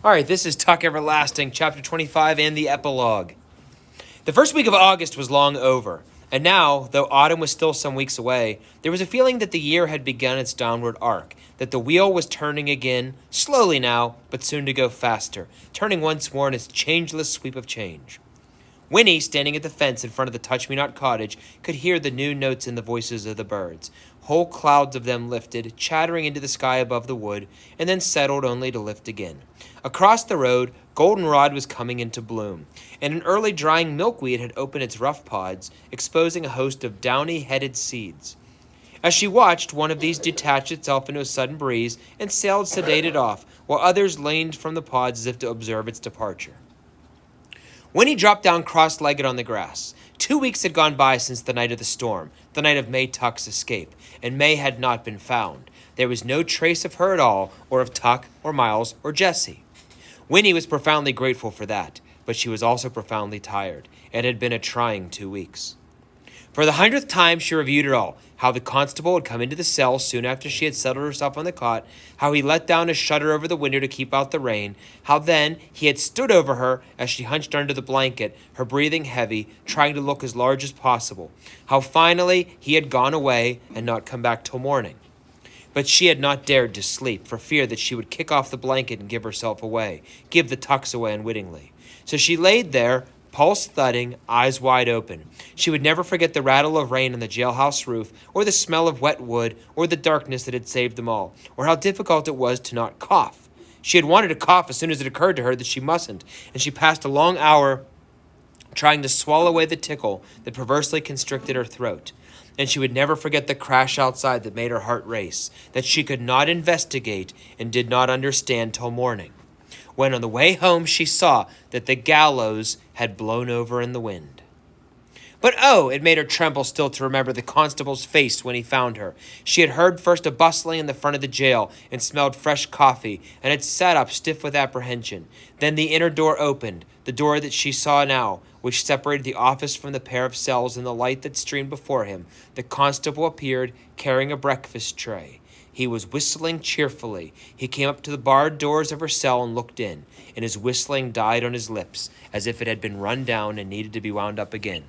All right, this is Tuck Everlasting, Chapter 25 and the Epilogue. The first week of August was long over, and now, though autumn was still some weeks away, there was a feeling that the year had begun its downward arc, that the wheel was turning again, slowly now, but soon to go faster, turning once more in its changeless sweep of change. Winnie, standing at the fence in front of the Touch-Me-Not cottage, could hear the new notes in the voices of the birds. Whole clouds of them lifted, chattering into the sky above the wood, and then settled only to lift again. Across the road, goldenrod was coming into bloom, and an early drying milkweed had opened its rough pods, exposing a host of downy-headed seeds. As she watched, one of these detached itself into a sudden breeze and sailed sedated off, while others leaned from the pods as if to observe its departure. Winnie dropped down cross-legged on the grass. 2 weeks had gone by since the night of the storm, the night of May Tuck's escape, and May had not been found. There was no trace of her at all, or of Tuck, or Miles, or Jessie. Winnie was profoundly grateful for that, but she was also profoundly tired. It had been a trying 2 weeks. For the 100th time, she reviewed it all, how the constable had come into the cell soon after she had settled herself on the cot, how he let down a shutter over the window to keep out the rain, how then he had stood over her as she hunched under the blanket, her breathing heavy, trying to look as large as possible, how finally he had gone away and not come back till morning. But she had not dared to sleep for fear that she would kick off the blanket and give herself away, give the tucks away unwittingly. So she laid there, pulse thudding, eyes wide open. She would never forget the rattle of rain on the jailhouse roof, or the smell of wet wood, or the darkness that had saved them all, or how difficult it was to not cough. She had wanted to cough as soon as it occurred to her that she mustn't, and she passed a long hour trying to swallow away the tickle that perversely constricted her throat. And she would never forget the crash outside that made her heart race, that she could not investigate and did not understand till morning, when on the way home she saw that the gallows had blown over in the wind. But oh, it made her tremble still to remember the constable's face when he found her. She had heard first a bustling in the front of the jail and smelled fresh coffee, and had sat up stiff with apprehension. Then the inner door opened, the door that she saw now, which separated the office from the pair of cells in the light that streamed before him. The constable appeared, carrying a breakfast tray. He was whistling cheerfully. He came up to the barred doors of her cell and looked in, and his whistling died on his lips, as if it had been run down and needed to be wound up again.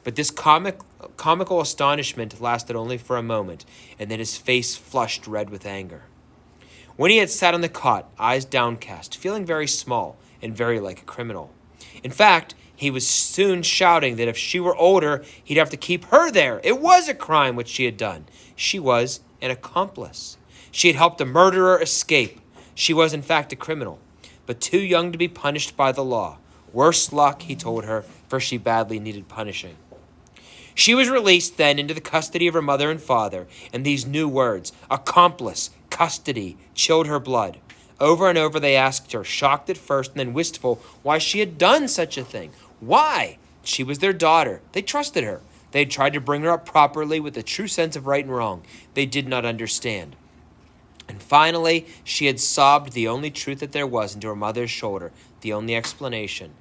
But this comical astonishment lasted only for a moment, and then his face flushed red with anger. Winnie had sat on the cot, eyes downcast, feeling very small and very like a criminal. In fact, he was soon shouting that if she were older, he'd have to keep her there. It was a crime which she had done. She was an accomplice. She had helped a murderer escape. She was, in fact, a criminal, but too young to be punished by the law. Worse luck, he told her, for she badly needed punishing. She was released then into the custody of her mother and father, and these new words, accomplice, custody, chilled her blood. Over and over they asked her, shocked at first and then wistful, why she had done such a thing. Why? She was their daughter. They trusted her. They had tried to bring her up properly with a true sense of right and wrong. They did not understand. And finally, she had sobbed the only truth that there was into her mother's shoulder, the only explanation.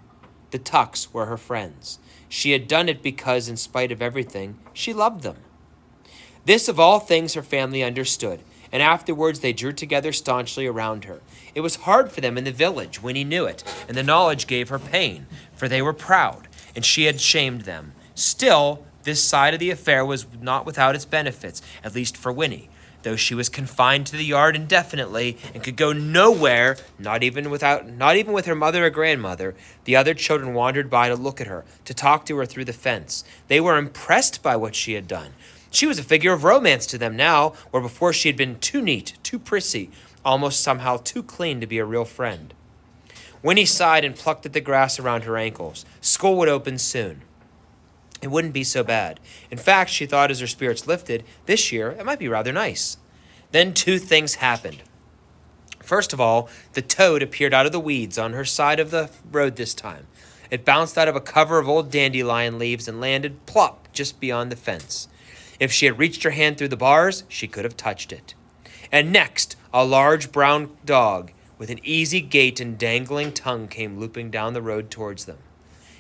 The Tucks were her friends. She had done it because, in spite of everything, she loved them. This, of all things, her family understood, and afterwards they drew together staunchly around her. It was hard for them in the village, Winnie knew it, and the knowledge gave her pain, for they were proud, and she had shamed them. Still, this side of the affair was not without its benefits, at least for Winnie. Though she was confined to the yard indefinitely and could go nowhere, not even with her mother or grandmother, the other children wandered by to look at her, to talk to her through the fence. They were impressed by what she had done. She was a figure of romance to them now, where before she had been too neat, too prissy, almost somehow too clean to be a real friend. Winnie sighed and plucked at the grass around her ankles. School would open soon. It wouldn't be so bad. In fact, she thought as her spirits lifted, this year it might be rather nice. Then 2 things happened. First of all, the toad appeared out of the weeds on her side of the road this time. It bounced out of a cover of old dandelion leaves and landed plop just beyond the fence. If she had reached her hand through the bars, she could have touched it. And next, a large brown dog with an easy gait and dangling tongue came looping down the road towards them.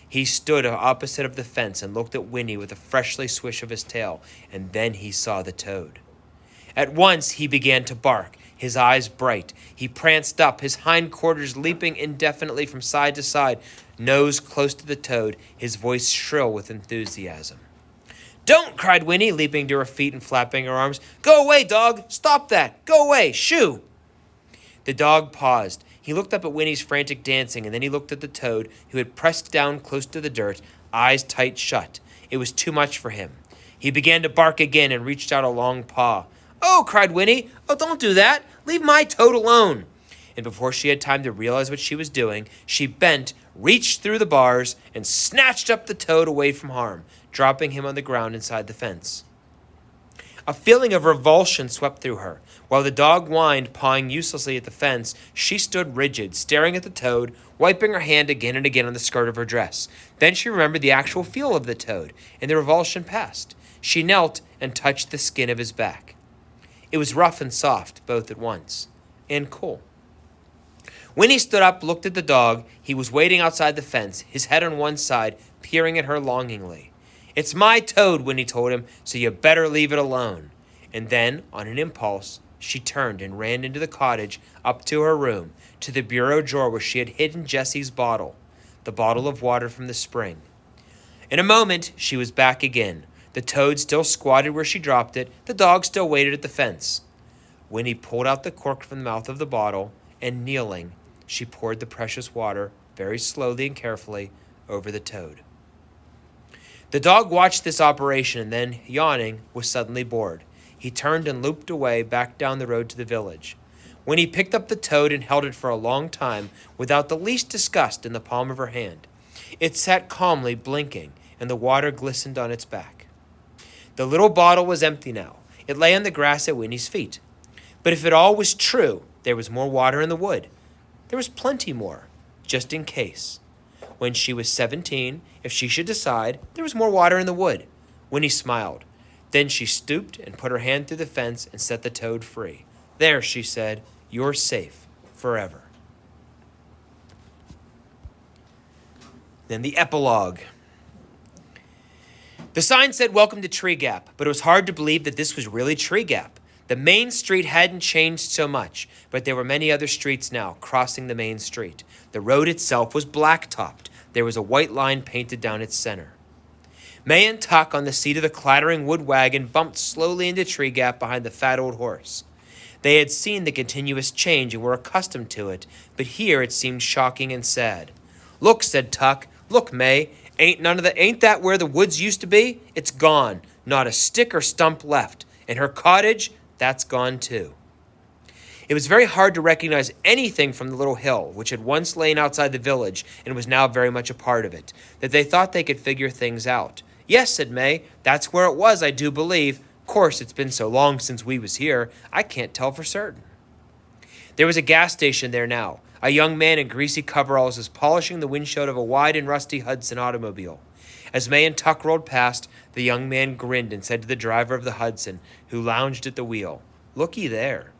He stood opposite of the fence and looked at Winnie with a freshly swish of his tail, and then he saw the toad. At once he began to bark. his eyes bright. He pranced up, his hindquarters leaping indefinitely from side to side, nose close to the toad, his voice shrill with enthusiasm. "Don't!" cried Winnie, leaping to her feet and flapping her arms. "Go away, dog! Stop that! Go away! Shoo!" The dog paused. He looked up at Winnie's frantic dancing, and then he looked at the toad, who had pressed down close to the dirt, eyes tight shut. It was too much for him. He began to bark again and reached out a long paw. "Oh!" cried Winnie. "Oh, don't do that! Leave my toad alone!" And before she had time to realize what she was doing, she bent, reached through the bars, and snatched up the toad away from harm, dropping him on the ground inside the fence. A feeling of revulsion swept through her. While the dog whined, pawing uselessly at the fence, she stood rigid, staring at the toad, wiping her hand again and again on the skirt of her dress. Then she remembered the actual feel of the toad, and the revulsion passed. She knelt and touched the skin of his back. It was rough and soft, both at once, and cool. Winnie stood up, looked at the dog. He was waiting outside the fence, his head on one side, peering at her longingly. "It's my toad," Winnie told him, "so you better leave it alone." And then, on an impulse, she turned and ran into the cottage, up to her room, to the bureau drawer where she had hidden Jessie's bottle, the bottle of water from the spring. In a moment, she was back again. The toad still squatted where she dropped it. The dog still waited at the fence. Winnie pulled out the cork from the mouth of the bottle, and kneeling, she poured the precious water, very slowly and carefully, over the toad. The dog watched this operation and then, yawning, was suddenly bored. He turned and looped away back down the road to the village. Winnie picked up the toad and held it for a long time without the least disgust in the palm of her hand. It sat calmly blinking, and the water glistened on its back. The little bottle was empty now. It lay on the grass at Winnie's feet. But if it all was true, there was more water in the wood. There was plenty more, just in case. When she was 17, if she should decide, there was more water in the wood. Winnie smiled. Then she stooped and put her hand through the fence and set the toad free. "There," she said, "you're safe forever." Then the epilogue. The sign said, "Welcome to Tree Gap," but it was hard to believe that this was really Tree Gap. The main street hadn't changed so much, but there were many other streets now crossing the main street. The road itself was black-topped. There was a white line painted down its center. May and Tuck, on the seat of the clattering wood wagon, bumped slowly into Tree Gap behind the fat old horse. They had seen the continuous change and were accustomed to it, but here it seemed shocking and sad. "Look," said Tuck. "Look, May. Ain't that where the woods used to be? It's gone. Not a stick or stump left. And her cottage, that's gone too." It was very hard to recognize anything from the little hill, which had once lain outside the village and was now very much a part of it, that they thought they could figure things out. "Yes," said May, "that's where it was, I do believe. Course, it's been so long since we was here, I can't tell for certain." There was a gas station there now. A young man in greasy coveralls was polishing the windshield of a wide and rusty Hudson automobile. As May and Tuck rolled past, the young man grinned and said to the driver of the Hudson, who lounged at the wheel, "Looky there.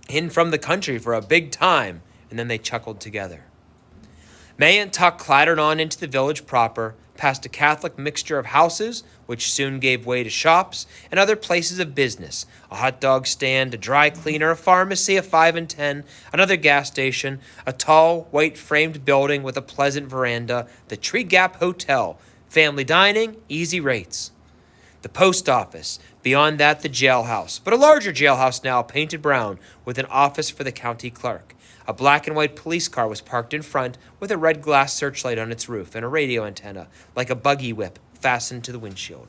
In from the country for a big time," and then they chuckled together. May and Tuck clattered on into the village proper, past a Catholic mixture of houses, which soon gave way to shops, and other places of business, a hot dog stand, a dry cleaner, a pharmacy, a 5 and 10, another gas station, a tall, white-framed building with a pleasant veranda, the Tree Gap Hotel, family dining, easy rates. The post office, beyond that the jailhouse, but a larger jailhouse now, painted brown, with an office for the county clerk. A black and white police car was parked in front with a red glass searchlight on its roof and a radio antenna, like a buggy whip, fastened to the windshield.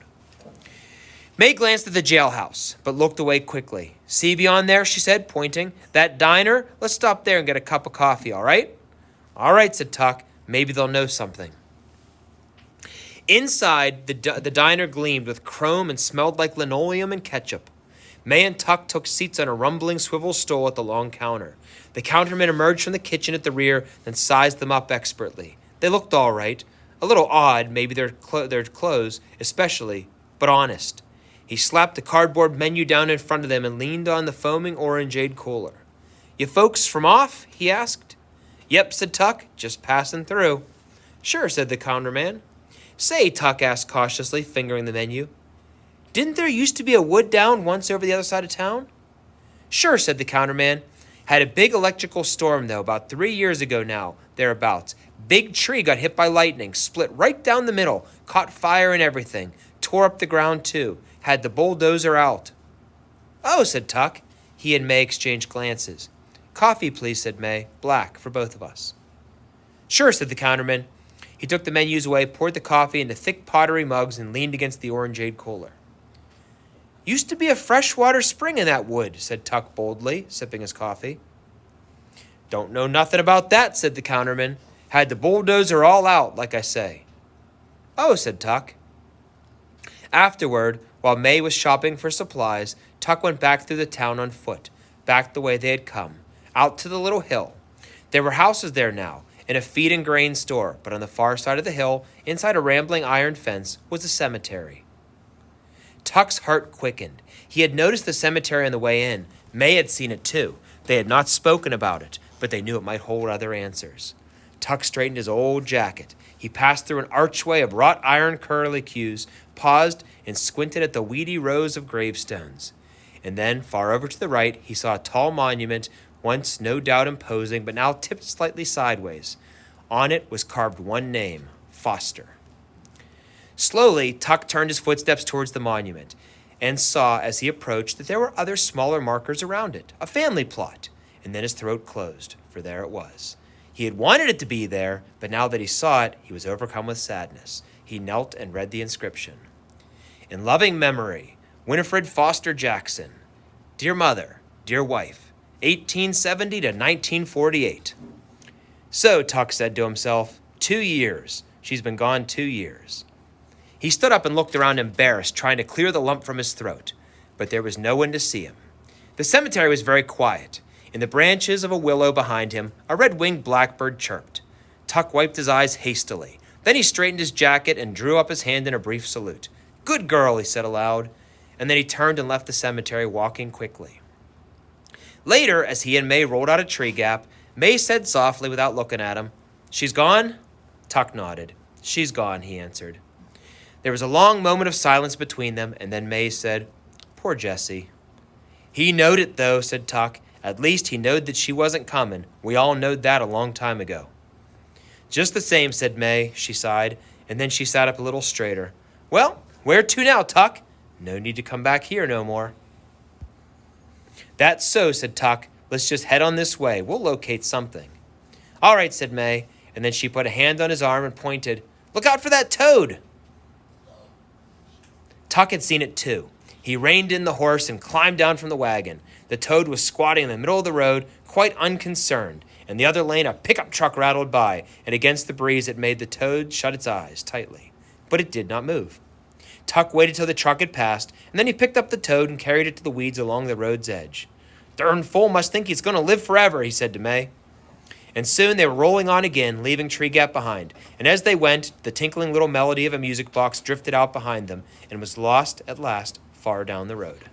May glanced at the jailhouse, but looked away quickly. "See beyond there," she said, pointing. "That diner? Let's stop there and get a cup of coffee, all right?" "All right," said Tuck. "Maybe they'll know something." Inside, the diner gleamed with chrome and smelled like linoleum and ketchup. May and Tuck took seats on a rumbling swivel stool at the long counter. The counterman emerged from the kitchen at the rear, then sized them up expertly. They looked all right. A little odd, maybe their clothes, especially, but honest. He slapped the cardboard menu down in front of them and leaned on the foaming orangeade cooler. "You folks from off?" he asked. "Yep," said Tuck. "Just passing through." "Sure," said the counterman. "Say," Tuck asked cautiously, fingering the menu, "didn't there used to be a wood down once over the other side of town?" Sure, said the counterman. Had a big electrical storm, though, about 3 years ago now, thereabouts. Big tree got hit by lightning, split right down the middle, caught fire and everything, tore up the ground, too. Had the bulldozer out. Oh, said Tuck. He and May exchanged glances. Coffee, please, said May. Black, for both of us. Sure, said the counterman. He took the menus away, poured the coffee into thick pottery mugs, and leaned against the orangeade cooler. Used to be a freshwater spring in that wood, said Tuck boldly, sipping his coffee. Don't know nothing about that, said the counterman. Had the bulldozer all out, like I say. Oh, said Tuck. Afterward, while May was shopping for supplies, Tuck went back through the town on foot, back the way they had come, out to the little hill. There were houses there now, and a feed and grain store, but on the far side of the hill, inside a rambling iron fence, was a cemetery. Tuck's heart quickened. He had noticed the cemetery on the way in. May had seen it too. They had not spoken about it, but they knew it might hold other answers. Tuck straightened his old jacket. He passed through an archway of wrought iron curlicues, paused, and squinted at the weedy rows of gravestones. And then, far over to the right, he saw a tall monument, once no doubt imposing, but now tipped slightly sideways. On it was carved one name, Foster. Slowly, Tuck turned his footsteps towards the monument and saw, as he approached, that there were other smaller markers around it, a family plot, and then his throat closed, for there it was. He had wanted it to be there, but now that he saw it, he was overcome with sadness. He knelt and read the inscription. In loving memory, Winifred Foster Jackson. Dear mother, dear wife, 1870 to 1948. So, Tuck said to himself, 2 years. She's been gone 2 years. He stood up and looked around embarrassed, trying to clear the lump from his throat, but there was no one to see him. The cemetery was very quiet. In the branches of a willow behind him, a red-winged blackbird chirped. Tuck wiped his eyes hastily. Then he straightened his jacket and drew up his hand in a brief salute. Good girl, he said aloud, and then he turned and left the cemetery, walking quickly. Later, as he and May rolled out a tree gap, May said softly without looking at him, She's gone? Tuck nodded. She's gone, he answered. There was a long moment of silence between them, and then May said, Poor Jessie. He knowed it, though, said Tuck. At least he knowed that she wasn't coming. We all knowed that a long time ago. Just the same, said May. She sighed, and then she sat up a little straighter. Well, where to now, Tuck? No need to come back here no more. That's so, said Tuck. Let's just head on this way. We'll locate something. All right, said May, and then she put a hand on his arm and pointed. Look out for that toad! Tuck had seen it too. He reined in the horse and climbed down from the wagon. The toad was squatting in the middle of the road, quite unconcerned. In the other lane, a pickup truck rattled by, and against the breeze it made the toad shut its eyes tightly. But it did not move. Tuck waited till the truck had passed, and then he picked up the toad and carried it to the weeds along the road's edge. Darn fool must think he's going to live forever, he said to May. And soon they were rolling on again, leaving Tree Gap behind. And as they went, the tinkling little melody of a music box drifted out behind them and was lost at last far down the road.